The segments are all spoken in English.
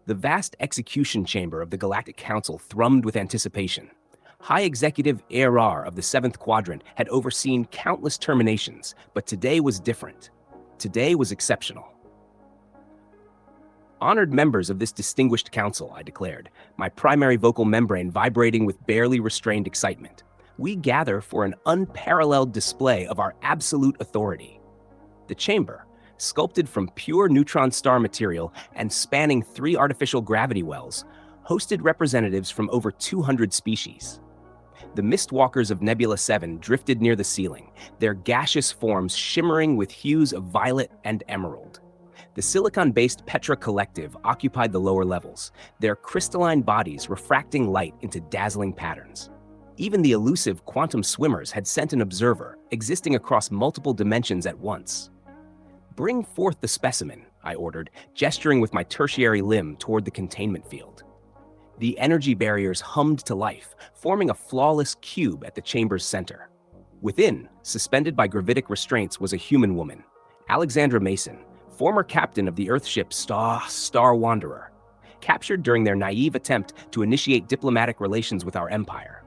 The vast execution chamber of the Galactic Council thrummed with anticipation. High Executive ARR of the 7th Quadrant had overseen countless terminations, but today was different. Today was exceptional. Honored members of this distinguished council, I declared, my primary vocal membrane vibrating with barely restrained excitement. We gather for an unparalleled display of our absolute authority. The chamber, sculpted from pure neutron star material and spanning 3 artificial gravity wells, hosted representatives from over 200 species. The Mistwalkers of Nebula 7 drifted near the ceiling, their gaseous forms shimmering with hues of violet and emerald. The silicon-based Petra Collective occupied the lower levels, their crystalline bodies refracting light into dazzling patterns. Even the elusive quantum swimmers had sent an observer, existing across multiple dimensions at once. "Bring forth the specimen," I ordered, gesturing with my tertiary limb toward the containment field. The energy barriers hummed to life, forming a flawless cube at the chamber's center. Within, suspended by gravitic restraints, was a human woman, Alexandra Mason, former captain of the Earthship Star Wanderer, captured during their naive attempt to initiate diplomatic relations with our empire.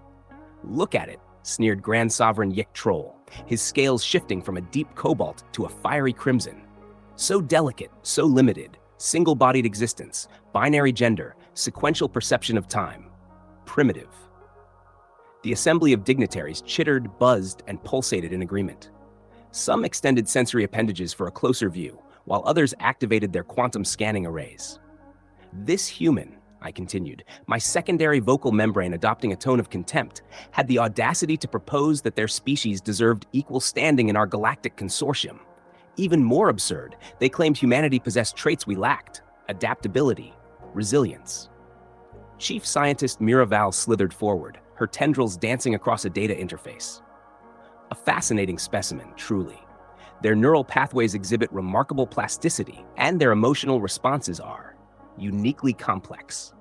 "Look at it," sneered Grand Sovereign Yik Troll, his scales shifting from a deep cobalt to a fiery crimson. "So delicate, so limited, single-bodied existence, binary gender, sequential perception of time. Primitive." The assembly of dignitaries chittered, buzzed, and pulsated in agreement. Some extended sensory appendages for a closer view, while others activated their quantum scanning arrays. "This human," I continued, my secondary vocal membrane adopting a tone of contempt, "had the audacity to propose that their species deserved equal standing in our galactic consortium. Even more absurd, they claimed humanity possessed traits we lacked: adaptability, resilience." Chief Scientist Miraval slithered forward, her tendrils dancing across a data interface. A fascinating specimen, truly. Their neural pathways exhibit remarkable plasticity, and their emotional responses are uniquely complex.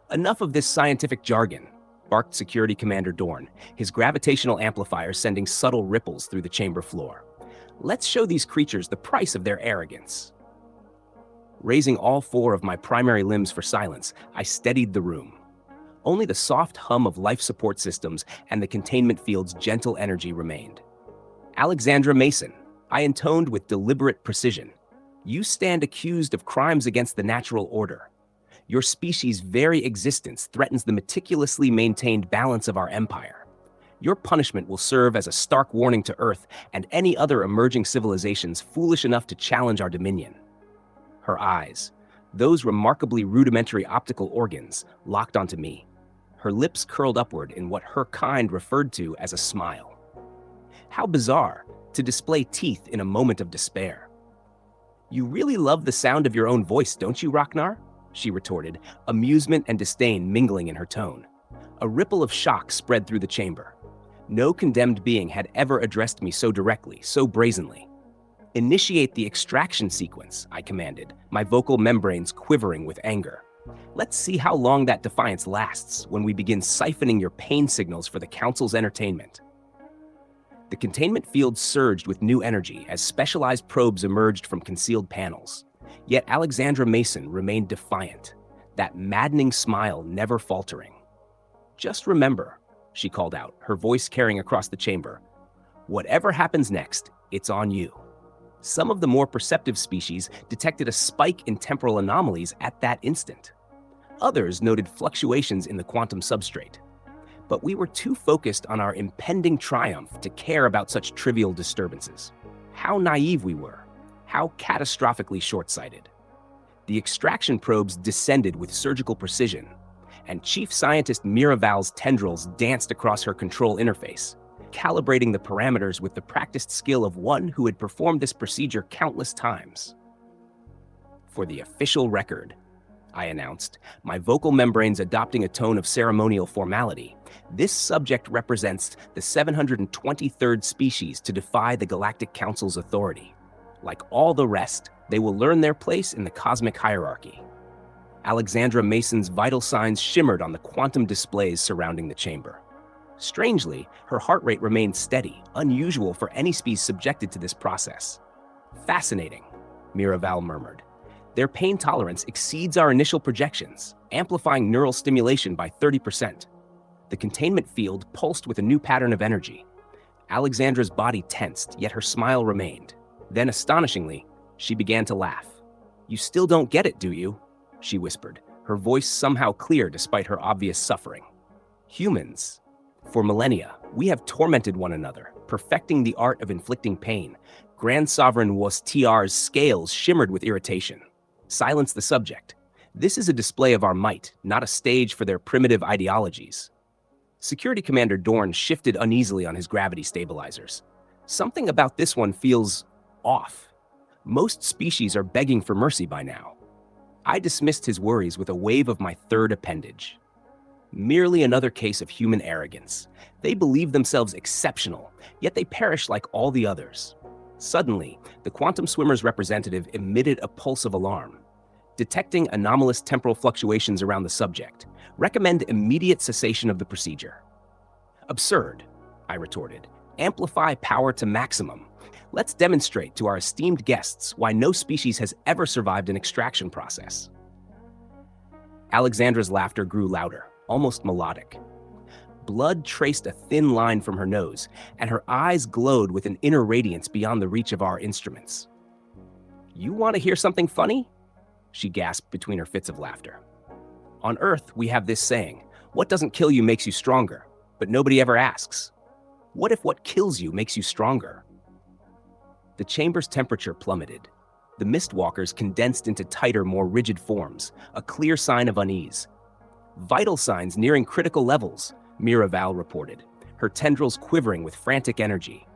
"Enough of this scientific jargon," barked Security Commander Dorn, his gravitational amplifier sending subtle ripples through the chamber floor. "Let's show these creatures the price of their arrogance." Raising all 4 of my primary limbs for silence, I steadied the room. Only the soft hum of life support systems and the containment field's gentle energy remained. "Alexandra Mason," I intoned with deliberate precision, "you stand accused of crimes against the natural order. Your species' very existence threatens the meticulously maintained balance of our empire. Your punishment will serve as a stark warning to Earth and any other emerging civilizations foolish enough to challenge our dominion." Her eyes, those remarkably rudimentary optical organs, locked onto me. Her lips curled upward in what her kind referred to as a smile. How bizarre to display teeth in a moment of despair. "You really love the sound of your own voice, don't you, Rachnar?" she retorted, amusement and disdain mingling in her tone. A ripple of shock spread through the chamber. No condemned being had ever addressed me so directly, so brazenly. "Initiate the extraction sequence," I commanded, my vocal membranes quivering with anger. "Let's see how long that defiance lasts when we begin siphoning your pain signals for the Council's entertainment." The containment field surged with new energy as specialized probes emerged from concealed panels. Yet Alexandra Mason remained defiant, that maddening smile never faltering. "Just remember," she called out, her voice carrying across the chamber, "whatever happens next, it's on you." Some of the more perceptive species detected a spike in temporal anomalies at that instant. Others noted fluctuations in the quantum substrate. But we were too focused on our impending triumph to care about such trivial disturbances. How naive we were. How catastrophically short-sighted. The extraction probes descended with surgical precision, and Chief Scientist Miraval's tendrils danced across her control interface, calibrating the parameters with the practiced skill of one who had performed this procedure countless times. "For the official record," I announced, my vocal membranes adopting a tone of ceremonial formality, "this subject represents the 723rd species to defy the Galactic Council's authority. Like all the rest, they will learn their place in the cosmic hierarchy." Alexandra Mason's vital signs shimmered on the quantum displays surrounding the chamber. Strangely, her heart rate remained steady, unusual for any species subjected to this process. "Fascinating," Miraval murmured. Their pain tolerance exceeds our initial projections, amplifying neural stimulation by 30%. The containment field pulsed with a new pattern of energy. Alexandra's body tensed, yet her smile remained. Then, astonishingly, she began to laugh. "You still don't get it, do you?" she whispered, her voice somehow clear despite her obvious suffering. "Humans. For millennia, we have tormented one another, perfecting the art of inflicting pain." Grand Sovereign Was TR's scales shimmered with irritation. "Silence the subject. This is a display of our might, not a stage for their primitive ideologies." Security Commander Dorn shifted uneasily on his gravity stabilizers. "Something about this one feels off. Most species are begging for mercy by now." I dismissed his worries with a wave of my third appendage. Merely another case of human arrogance. They believe themselves exceptional, yet they perish like all the others. Suddenly, the quantum swimmer's representative emitted a pulse of alarm. "Detecting anomalous temporal fluctuations around the subject. Recommend immediate cessation of the procedure." "Absurd," I retorted. "Amplify power to maximum. Let's demonstrate to our esteemed guests why no species has ever survived an extraction process." Alexandra's laughter grew louder, almost melodic. Blood traced a thin line from her nose, and her eyes glowed with an inner radiance beyond the reach of our instruments. "You want to hear something funny?" she gasped between her fits of laughter. "On Earth, we have this saying, 'What doesn't kill you makes you stronger,' but nobody ever asks, 'What if what kills you makes you stronger?'" The chamber's temperature plummeted. The mistwalkers condensed into tighter, more rigid forms, a clear sign of unease. "Vital signs nearing critical levels," Miraval reported, her tendrils quivering with frantic energy.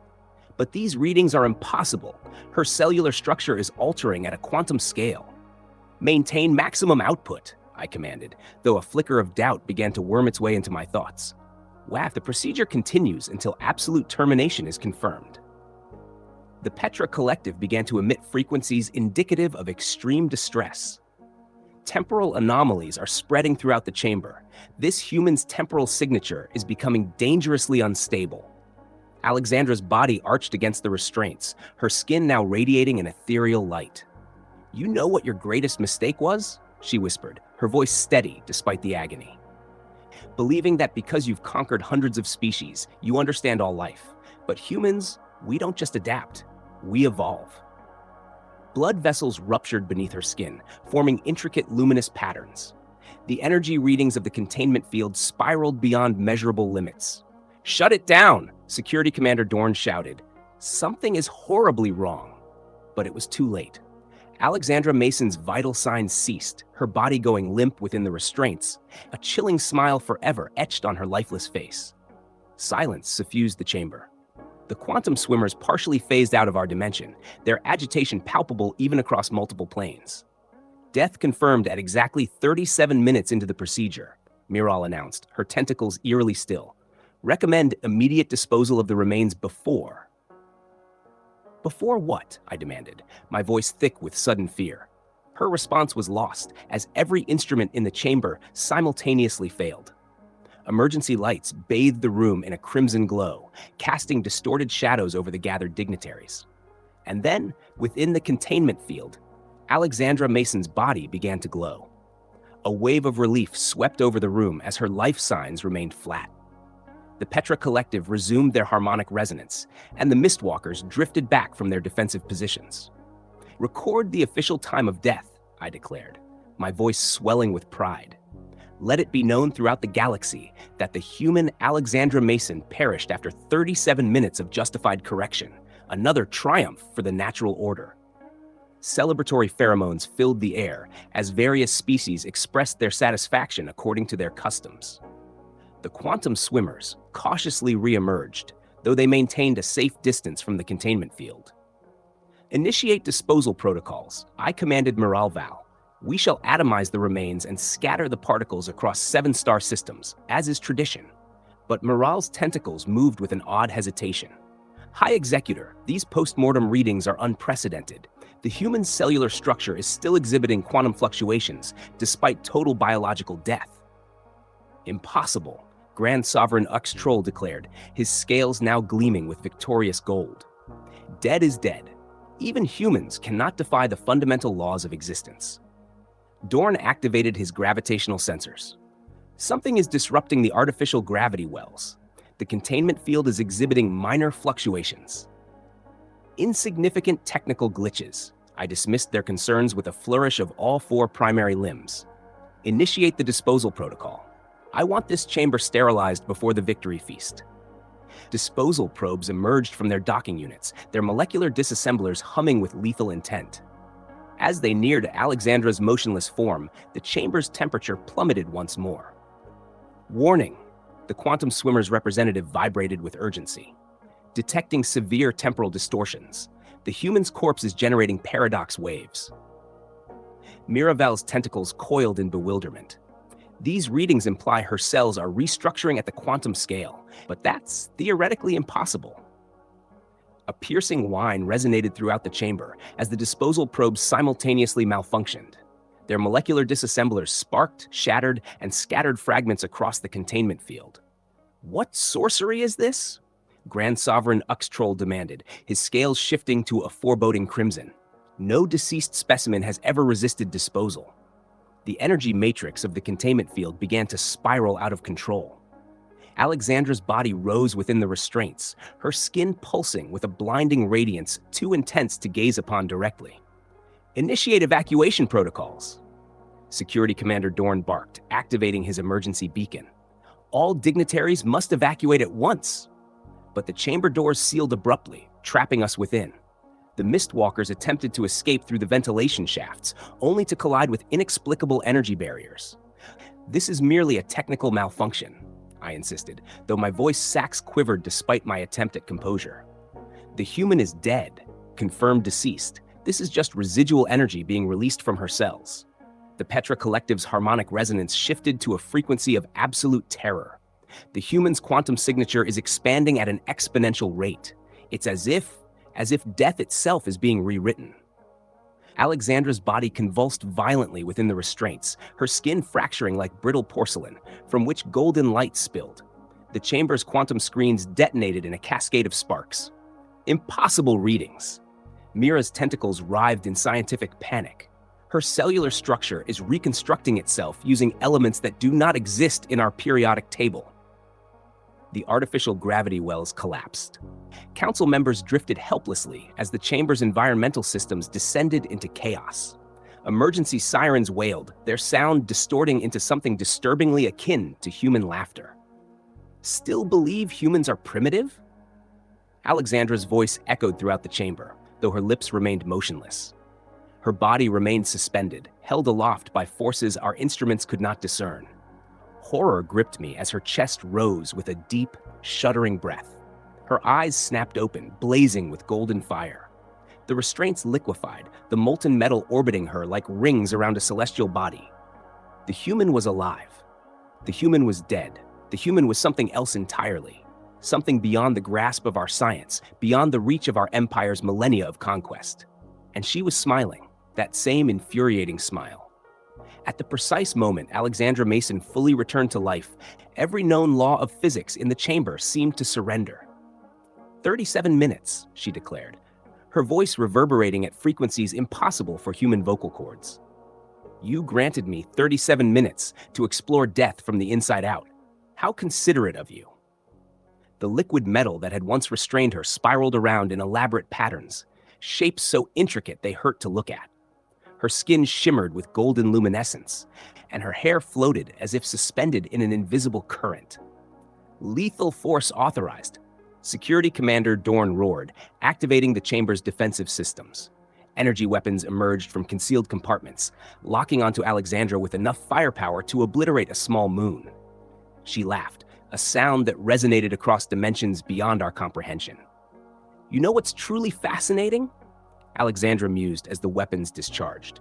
"But these readings are impossible. Her cellular structure is altering at a quantum scale." "Maintain maximum output," I commanded, though a flicker of doubt began to worm its way into my thoughts. "The procedure continues until absolute termination is confirmed." The Petra Collective began to emit frequencies indicative of extreme distress. Temporal anomalies are spreading throughout the chamber. This human's temporal signature is becoming dangerously unstable. Alexandra's body arched against the restraints, her skin now radiating an ethereal light. "You know what your greatest mistake was?" she whispered, her voice steady despite the agony. "Believing that because you've conquered hundreds of species, you understand all life. But humans, we don't just adapt, we evolve." Blood vessels ruptured beneath her skin, forming intricate luminous patterns. The energy readings of the containment field spiraled beyond measurable limits. "Shut it down!" Security Commander Dorn shouted. Something is horribly wrong. But it was too late. Alexandra Mason's vital signs ceased, her body going limp within the restraints, a chilling smile forever etched on her lifeless face. Silence suffused the chamber. The quantum swimmers partially phased out of our dimension, their agitation palpable even across multiple planes. "Death confirmed at exactly 37 minutes into the procedure," Miral announced, her tentacles eerily still. "Recommend immediate disposal of the remains before." "Before what?" I demanded, my voice thick with sudden fear. Her response was lost, as every instrument in the chamber simultaneously failed. Emergency lights bathed the room in a crimson glow, casting distorted shadows over the gathered dignitaries. And then, within the containment field, Alexandra Mason's body began to glow. A wave of relief swept over the room as her life signs remained flat. The Petra Collective resumed their harmonic resonance, and the Mistwalkers drifted back from their defensive positions. "Record the official time of death," I declared, my voice swelling with pride. "Let it be known throughout the galaxy that the human Alexandra Mason perished after 37 minutes of justified correction, another triumph for the natural order." Celebratory pheromones filled the air as various species expressed their satisfaction according to their customs. The quantum swimmers cautiously re-emerged, though they maintained a safe distance from the containment field. "Initiate disposal protocols," I commanded Miralval. "We shall atomize the remains and scatter the particles across 7 star systems, as is tradition." But Miral's tentacles moved with an odd hesitation. "High Executor, these post-mortem readings are unprecedented. The human cellular structure is still exhibiting quantum fluctuations, despite total biological death." "Impossible," Grand Sovereign Ux-Troll declared, his scales now gleaming with victorious gold. "Dead is dead. Even humans cannot defy the fundamental laws of existence." Dorn activated his gravitational sensors. Something is disrupting the artificial gravity wells. The containment field is exhibiting minor fluctuations. Insignificant technical glitches. I dismissed their concerns with a flourish of all 4 primary limbs. Initiate the disposal protocol. I want this chamber sterilized before the victory feast. Disposal probes emerged from their docking units, their molecular disassemblers humming with lethal intent. As they neared Alexandra's motionless form, the chamber's temperature plummeted once more. Warning! The quantum swimmer's representative vibrated with urgency. Detecting severe temporal distortions. The human's corpse is generating paradox waves. Miravel's tentacles coiled in bewilderment. These readings imply her cells are restructuring at the quantum scale, but that's theoretically impossible. A piercing whine resonated throughout the chamber as the disposal probes simultaneously malfunctioned. Their molecular disassemblers sparked, shattered, and scattered fragments across the containment field. What sorcery is this? Grand Sovereign Uxtroll demanded, his scales shifting to a foreboding crimson. No deceased specimen has ever resisted disposal. The energy matrix of the containment field began to spiral out of control. Alexandra's body rose within the restraints, her skin pulsing with a blinding radiance too intense to gaze upon directly. Initiate evacuation protocols. Security Commander Dorn barked, activating his emergency beacon. All dignitaries must evacuate at once. But the chamber doors sealed abruptly, trapping us within. The Mistwalkers attempted to escape through the ventilation shafts, only to collide with inexplicable energy barriers. This is merely a technical malfunction, I insisted, though my voice sax quivered despite my attempt at composure. The human is dead, confirmed deceased. This is just residual energy being released from her cells. The Petra Collective's harmonic resonance shifted to a frequency of absolute terror. The human's quantum signature is expanding at an exponential rate. It's as if death itself is being rewritten. Alexandra's body convulsed violently within the restraints, her skin fracturing like brittle porcelain, from which golden light spilled. The chamber's quantum screens detonated in a cascade of sparks. Impossible readings. Mira's tentacles writhed in scientific panic. Her cellular structure is reconstructing itself using elements that do not exist in our periodic table. The artificial gravity wells collapsed. Council members drifted helplessly as the chamber's environmental systems descended into chaos. Emergency sirens wailed, their sound distorting into something disturbingly akin to human laughter. Still believe humans are primitive? Alexandra's voice echoed throughout the chamber, though her lips remained motionless. Her body remained suspended, held aloft by forces our instruments could not discern. Horror gripped me as her chest rose with a deep, shuddering breath. Her eyes snapped open, blazing with golden fire. The restraints liquefied, the molten metal orbiting her like rings around a celestial body. The human was alive. The human was dead. The human was something else entirely. Something beyond the grasp of our science, beyond the reach of our empire's millennia of conquest. And she was smiling, that same infuriating smile. At the precise moment Alexandra Mason fully returned to life, every known law of physics in the chamber seemed to surrender. 37 minutes, she declared, her voice reverberating at frequencies impossible for human vocal cords. You granted me 37 minutes to explore death from the inside out. How considerate of you. The liquid metal that had once restrained her spiraled around in elaborate patterns, shapes so intricate they hurt to look at. Her skin shimmered with golden luminescence, and her hair floated as if suspended in an invisible current. Lethal force authorized. Security Commander Dorn roared, activating the chamber's defensive systems. Energy weapons emerged from concealed compartments, locking onto Alexandra with enough firepower to obliterate a small moon. She laughed, a sound that resonated across dimensions beyond our comprehension. You know what's truly fascinating? Alexandra mused as the weapons discharged.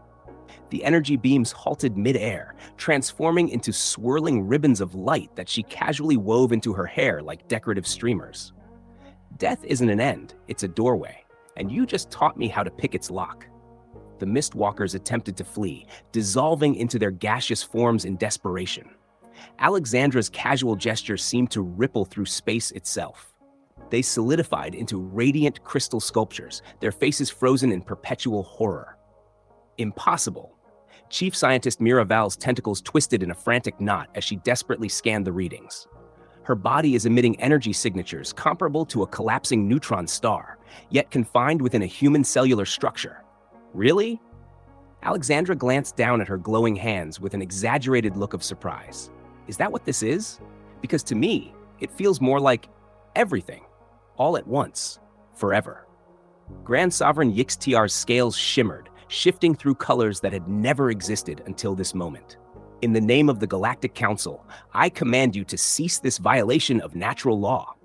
The energy beams halted mid-air, transforming into swirling ribbons of light that she casually wove into her hair like decorative streamers. Death isn't an end, it's a doorway, and you just taught me how to pick its lock. The Mistwalkers attempted to flee, dissolving into their gaseous forms in desperation. Alexandra's casual gestures seemed to ripple through space itself. They solidified into radiant crystal sculptures, their faces frozen in perpetual horror. Impossible. Chief Scientist Miraval's tentacles twisted in a frantic knot as she desperately scanned the readings. Her body is emitting energy signatures comparable to a collapsing neutron star, yet confined within a human cellular structure. Really? Alexandra glanced down at her glowing hands with an exaggerated look of surprise. Is that what this is? Because to me, it feels more like everything, all at once, forever. Grand Sovereign Yixtiar's scales shimmered, shifting through colors that had never existed until this moment. In the name of the Galactic Council, I command you to cease this violation of natural law.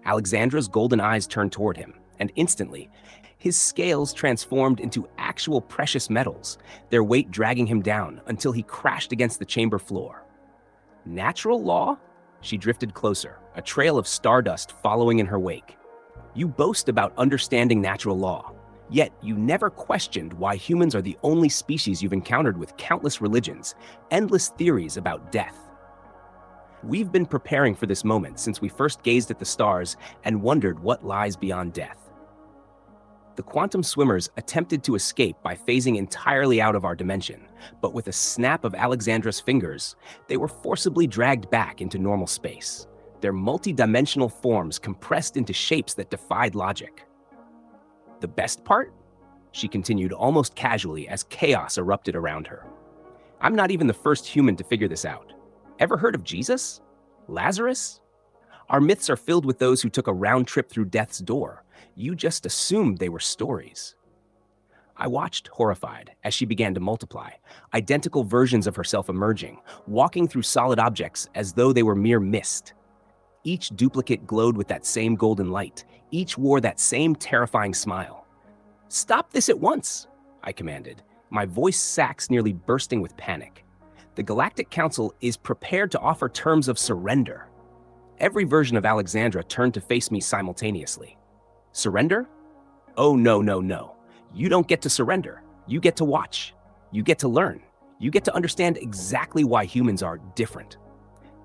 Alexandra's golden eyes turned toward him, and instantly, his scales transformed into actual precious metals, their weight dragging him down until he crashed against the chamber floor. Natural law? She drifted closer, a trail of stardust following in her wake. You boast about understanding natural law, yet you never questioned why humans are the only species you've encountered with countless religions, endless theories about death. We've been preparing for this moment since we first gazed at the stars and wondered what lies beyond death. The quantum swimmers attempted to escape by phasing entirely out of our dimension, but with a snap of Alexandra's fingers, they were forcibly dragged back into normal space, their multi-dimensional forms compressed into shapes that defied logic. The best part? She continued almost casually as chaos erupted around her. I'm not even the first human to figure this out. Ever heard of Jesus? Lazarus? Our myths are filled with those who took a round trip through death's door. You just assumed they were stories. I watched horrified as she began to multiply, identical versions of herself emerging, walking through solid objects as though they were mere mist. Each duplicate glowed with that same golden light. Each wore that same terrifying smile. Stop this at once, I commanded, my voice sacs nearly bursting with panic. The Galactic Council is prepared to offer terms of surrender. Every version of Alexandra turned to face me simultaneously. Surrender? Oh, no, no, no. You don't get to surrender. You get to watch. You get to learn. You get to understand exactly why humans are different.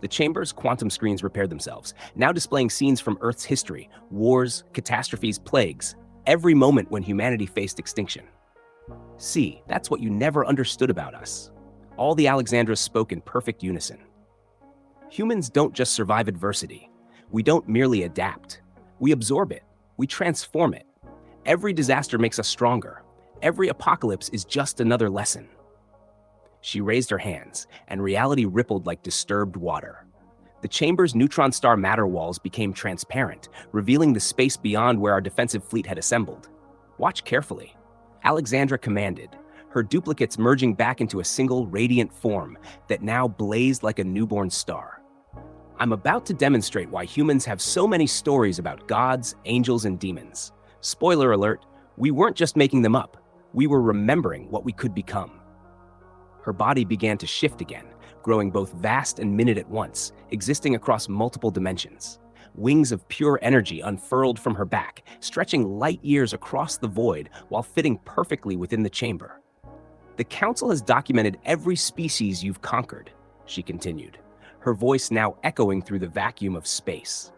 The chamber's quantum screens repaired themselves, now displaying scenes from Earth's history, wars, catastrophes, plagues, every moment when humanity faced extinction. See, that's what you never understood about us. All the Alexandras spoke in perfect unison. Humans don't just survive adversity. We don't merely adapt. We absorb it. We transform it. Every disaster makes us stronger. Every apocalypse is just another lesson. She raised her hands, and reality rippled like disturbed water. The chamber's neutron star matter walls became transparent, revealing the space beyond where our defensive fleet had assembled. Watch carefully. Alexandra commanded, her duplicates merging back into a single radiant form that now blazed like a newborn star. I'm about to demonstrate why humans have so many stories about gods, angels, and demons. Spoiler alert, we weren't just making them up. We were remembering what we could become. Her body began to shift again, growing both vast and minute at once, existing across multiple dimensions. Wings of pure energy unfurled from her back, stretching light years across the void while fitting perfectly within the chamber. The Council has documented every species you've conquered, she continued, her voice now echoing through the vacuum of space.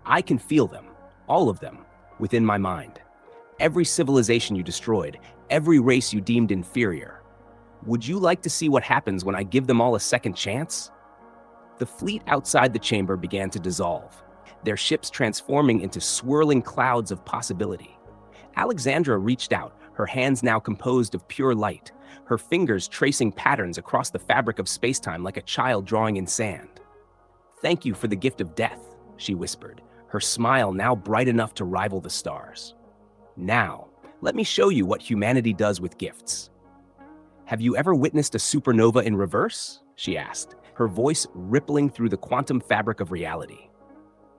I can feel them, all of them, within my mind. Every civilization you destroyed, every race you deemed inferior. Would you like to see what happens when I give them all a second chance? The fleet outside the chamber began to dissolve, their ships transforming into swirling clouds of possibility. Alexandra reached out, her hands now composed of pure light, her fingers tracing patterns across the fabric of spacetime like a child drawing in sand. Thank you for the gift of death, she whispered, her smile now bright enough to rival the stars. Now, let me show you what humanity does with gifts. Have you ever witnessed a supernova in reverse? She asked, her voice rippling through the quantum fabric of reality.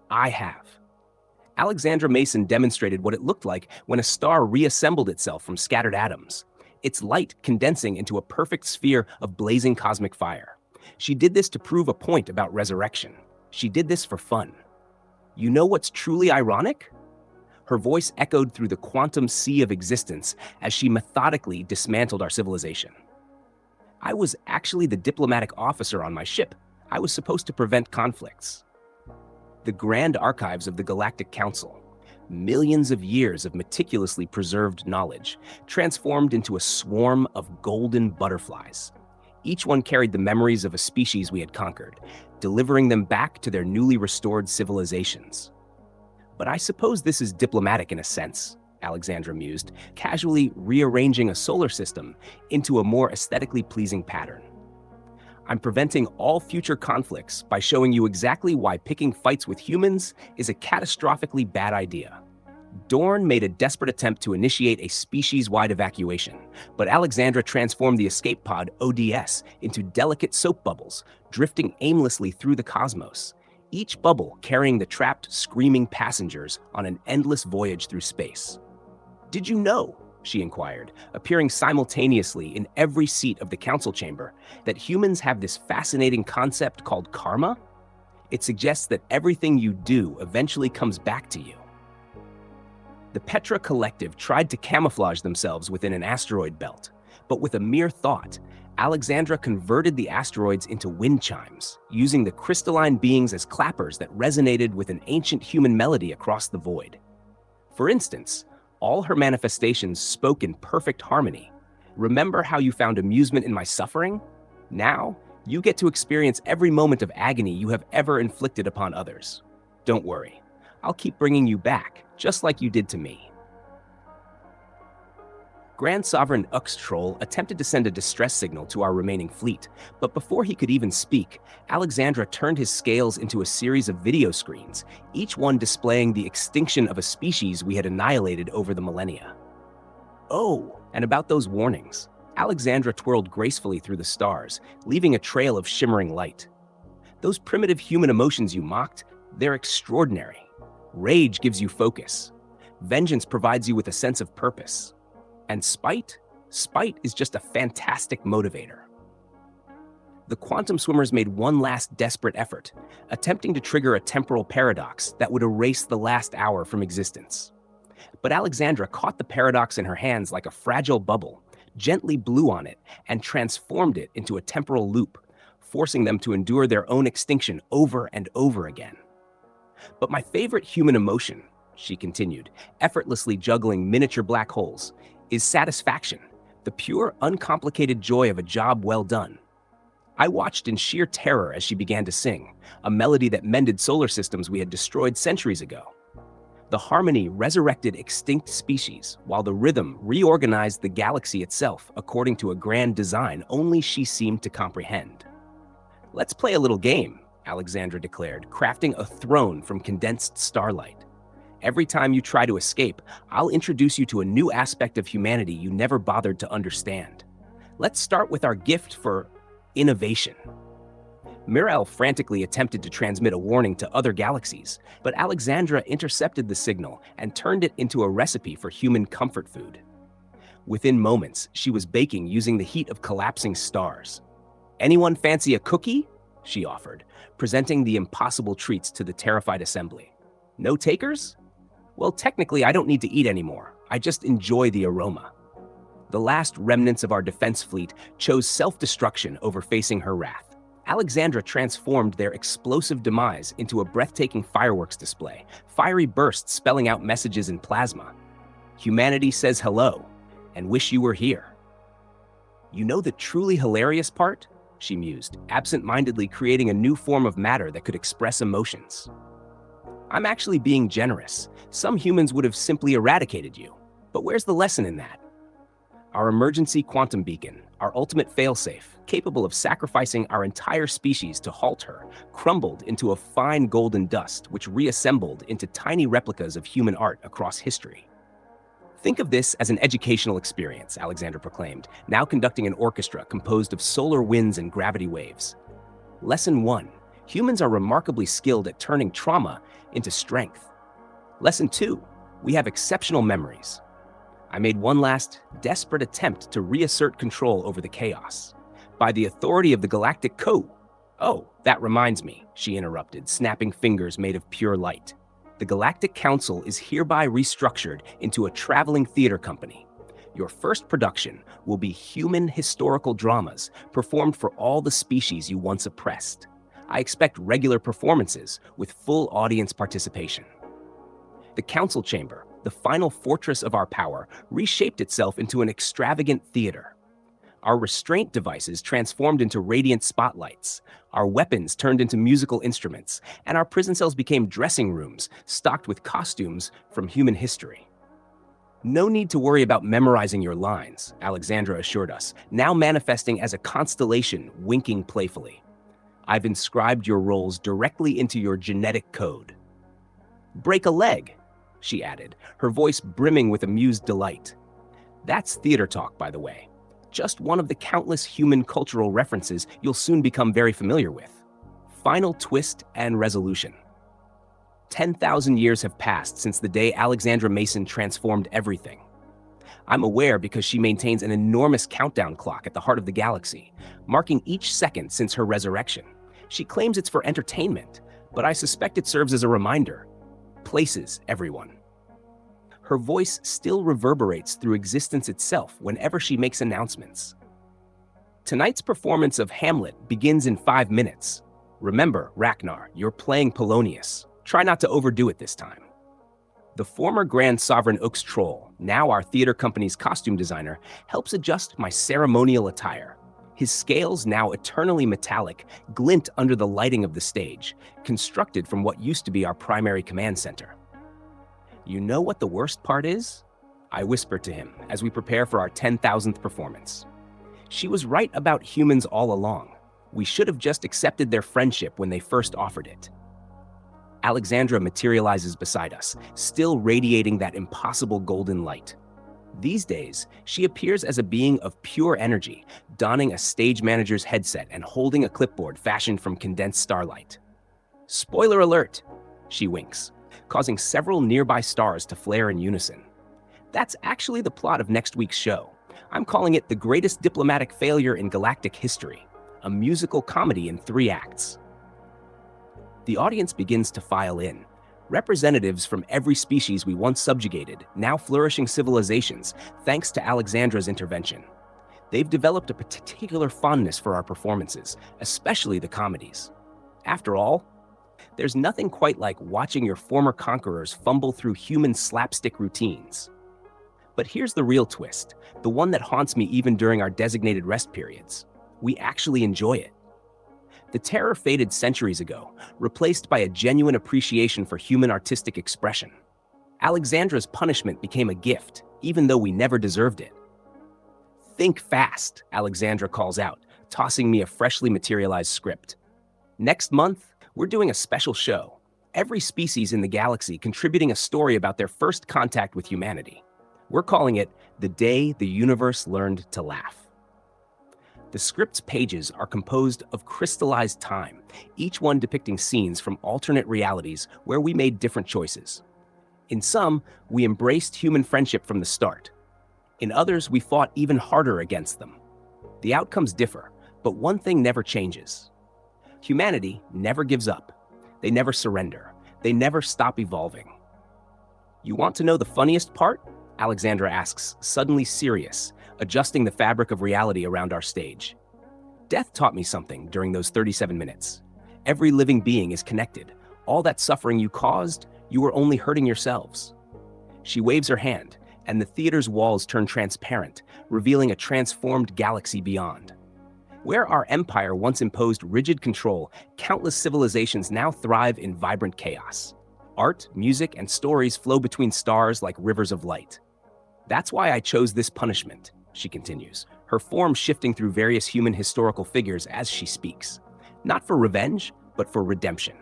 I have. Alexandra Mason demonstrated what it looked like when a star reassembled itself from scattered atoms, its light condensing into a perfect sphere of blazing cosmic fire. She did this to prove a point about resurrection. She did this for fun. You know what's truly ironic? Her voice echoed through the quantum sea of existence as she methodically dismantled our civilization. I was actually the diplomatic officer on my ship. I was supposed to prevent conflicts. The grand archives of the Galactic Council. millions of years of meticulously preserved knowledge, transformed into a swarm of golden butterflies. Each one carried the memories of a species we had conquered, delivering them back to their newly restored civilizations. But I suppose this is diplomatic in a sense, Alexandra mused, casually rearranging a solar system into a more aesthetically pleasing pattern. I'm preventing all future conflicts by showing you exactly why picking fights with humans is a catastrophically bad idea. Dorn made a desperate attempt to initiate a species-wide evacuation, but Alexandra transformed the escape pod ODS into delicate soap bubbles, drifting aimlessly through the cosmos, each bubble carrying the trapped, screaming passengers on an endless voyage through space. "Did you know," she inquired, appearing simultaneously in every seat of the council chamber, "that humans have this fascinating concept called karma? It suggests that everything you do eventually comes back to you." The Petra Collective tried to camouflage themselves within an asteroid belt, but with a mere thought, Alexandra converted the asteroids into wind chimes, using the crystalline beings as clappers that resonated with an ancient human melody across the void. For instance, all her manifestations spoke in perfect harmony. "Remember how you found amusement in my suffering? Now, you get to experience every moment of agony you have ever inflicted upon others. Don't worry, I'll keep bringing you back, just like you did to me." Grand Sovereign Uxtroll attempted to send a distress signal to our remaining fleet, but before he could even speak, Alexandra turned his scales into a series of video screens, each one displaying the extinction of a species we had annihilated over the millennia. "Oh, and about those warnings," Alexandra twirled gracefully through the stars, leaving a trail of shimmering light. "Those primitive human emotions you mocked, they're extraordinary. Rage gives you focus. Vengeance provides you with a sense of purpose. And spite is just a fantastic motivator." The quantum swimmers made one last desperate effort, attempting to trigger a temporal paradox that would erase the last hour from existence. But Alexandra caught the paradox in her hands like a fragile bubble, gently blew on it, and transformed it into a temporal loop, forcing them to endure their own extinction over and over again. "But my favorite human emotion," she continued, effortlessly juggling miniature black holes, "is satisfaction, the pure, uncomplicated joy of a job well done." I watched in sheer terror as she began to sing, a melody that mended solar systems we had destroyed centuries ago. The harmony resurrected extinct species, while the rhythm reorganized the galaxy itself according to a grand design only she seemed to comprehend. "Let's play a little game," Alexandra declared, crafting a throne from condensed starlight. "Every time you try to escape, I'll introduce you to a new aspect of humanity you never bothered to understand. Let's start with our gift for innovation." Mirel frantically attempted to transmit a warning to other galaxies, but Alexandra intercepted the signal and turned it into a recipe for human comfort food. Within moments, she was baking using the heat of collapsing stars. "Anyone fancy a cookie?" she offered, presenting the impossible treats to the terrified assembly. "No takers? Well, technically, I don't need to eat anymore. I just enjoy the aroma." The last remnants of our defense fleet chose self-destruction over facing her wrath. Alexandra transformed their explosive demise into a breathtaking fireworks display, fiery bursts spelling out messages in plasma. "Humanity says hello, and wish you were here." "You know the truly hilarious part?" she mused, absent-mindedly creating a new form of matter that could express emotions. "I'm actually being generous. Some humans would have simply eradicated you. But where's the lesson in that? Our emergency quantum beacon, our ultimate failsafe, capable of sacrificing our entire species to halt her, crumbled into a fine golden dust which reassembled into tiny replicas of human art across history. Think of this as an educational experience," Alexandra proclaimed, now conducting an orchestra composed of solar winds and gravity waves. "Lesson 1. Humans are remarkably skilled at turning trauma into strength. Lesson 2. We have exceptional memories." I made one last, desperate attempt to reassert control over the chaos. "By the authority of the Galactic Oh, that reminds me," she interrupted, snapping fingers made of pure light. "The Galactic Council is hereby restructured into a traveling theater company. Your first production will be human historical dramas performed for all the species you once oppressed. I expect regular performances with full audience participation." The council chamber, the final fortress of our power, reshaped itself into an extravagant theater. Our restraint devices transformed into radiant spotlights, our weapons turned into musical instruments, and our prison cells became dressing rooms stocked with costumes from human history. No need to worry about memorizing your lines, Alexandra assured us, now manifesting as a constellation winking playfully. I've inscribed your roles directly into your genetic code. Break a leg, she added, her voice brimming with amused delight. That's theater talk, by the way. Just one of the countless human cultural references you'll soon become very familiar with. Final twist and resolution. 10,000 years have passed since the day Alexandra Mason transformed everything. I'm aware because she maintains an enormous countdown clock at the heart of the galaxy, marking each second since her resurrection. She claims it's for entertainment, but I suspect it serves as a reminder. Places, everyone. Her voice still reverberates through existence itself whenever she makes announcements. Tonight's performance of Hamlet begins in 5 minutes. Remember, Ragnar, you're playing Polonius. Try not to overdo it this time. The former Grand Sovereign Oak's troll, now our theater company's costume designer, helps adjust my ceremonial attire. His scales, now eternally metallic, glint under the lighting of the stage, constructed from what used to be our primary command center. You know what the worst part is? I whisper to him as we prepare for our 10,000th performance. She was right about humans all along. We should have just accepted their friendship when they first offered it. Alexandra materializes beside us, still radiating that impossible golden light. These days, she appears as a being of pure energy, donning a stage manager's headset and holding a clipboard fashioned from condensed starlight. Spoiler alert, she winks, causing several nearby stars to flare in unison. That's actually the plot of next week's show. I'm calling it The Greatest Diplomatic Failure in Galactic History, a musical comedy in 3 acts. The audience begins to file in. Representatives from every species we once subjugated, now flourishing civilizations, thanks to Alexandra's intervention. They've developed a particular fondness for our performances, especially the comedies. After all, there's nothing quite like watching your former conquerors fumble through human slapstick routines. But here's the real twist, the one that haunts me even during our designated rest periods. We actually enjoy it. The terror faded centuries ago, replaced by a genuine appreciation for human artistic expression. Alexandra's punishment became a gift, even though we never deserved it. Think fast, Alexandra calls out, tossing me a freshly materialized script. Next month, we're doing a special show. Every species in the galaxy contributing a story about their first contact with humanity. We're calling it The Day the Universe Learned to Laugh. The script's pages are composed of crystallized time, each one depicting scenes from alternate realities where we made different choices. In some, we embraced human friendship from the start. In others, we fought even harder against them. The outcomes differ, but one thing never changes. Humanity never gives up. They never surrender. They never stop evolving. You want to know the funniest part? Alexandra asks, suddenly serious, adjusting the fabric of reality around our stage. Death taught me something during those 37 minutes. Every living being is connected. All that suffering you caused, you were only hurting yourselves. She waves her hand, and the theater's walls turn transparent, revealing a transformed galaxy beyond. Where our empire once imposed rigid control, countless civilizations now thrive in vibrant chaos. Art, music, and stories flow between stars like rivers of light. That's why I chose this punishment, she continues, her form shifting through various human historical figures as she speaks. Not for revenge, but for redemption.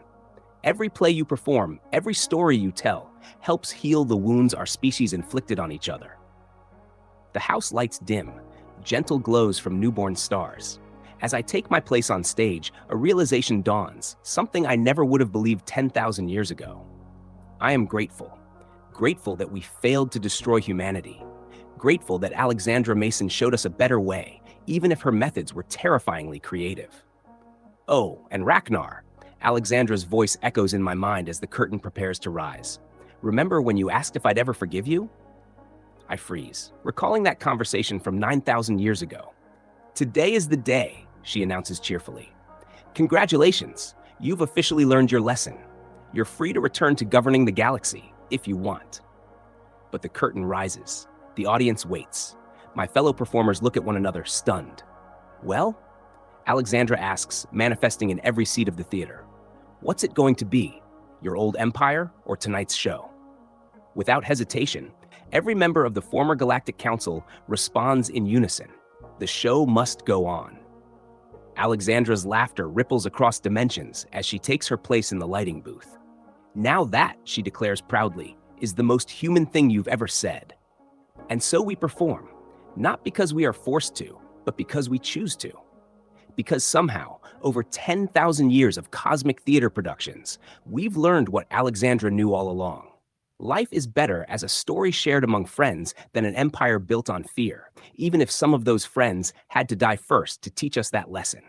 Every play you perform, every story you tell, helps heal the wounds our species inflicted on each other. The house lights dim, gentle glows from newborn stars. As I take my place on stage, a realization dawns, something I never would have believed 10,000 years ago. I am grateful. Grateful that we failed to destroy humanity. Grateful that Alexandra Mason showed us a better way, even if her methods were terrifyingly creative. Oh, and Ragnar. Alexandra's voice echoes in my mind as the curtain prepares to rise. Remember when you asked if I'd ever forgive you? I freeze, recalling that conversation from 9,000 years ago. Today is the day, she announces cheerfully. Congratulations, you've officially learned your lesson. You're free to return to governing the galaxy. if you want. But the curtain rises. The audience waits. My fellow performers look at one another, stunned. Well? Alexandra asks, manifesting in every seat of the theater. What's it going to be? Your old empire or tonight's show? Without hesitation, every member of the former Galactic Council responds in unison. The show must go on. Alexandra's laughter ripples across dimensions as she takes her place in the lighting booth. Now that, she declares proudly, is the most human thing you've ever said. And so we perform, not because we are forced to, but because we choose to. Because somehow, over 10,000 years of cosmic theater productions, we've learned what Alexandra knew all along. Life is better as a story shared among friends than an empire built on fear, even if some of those friends had to die first to teach us that lesson.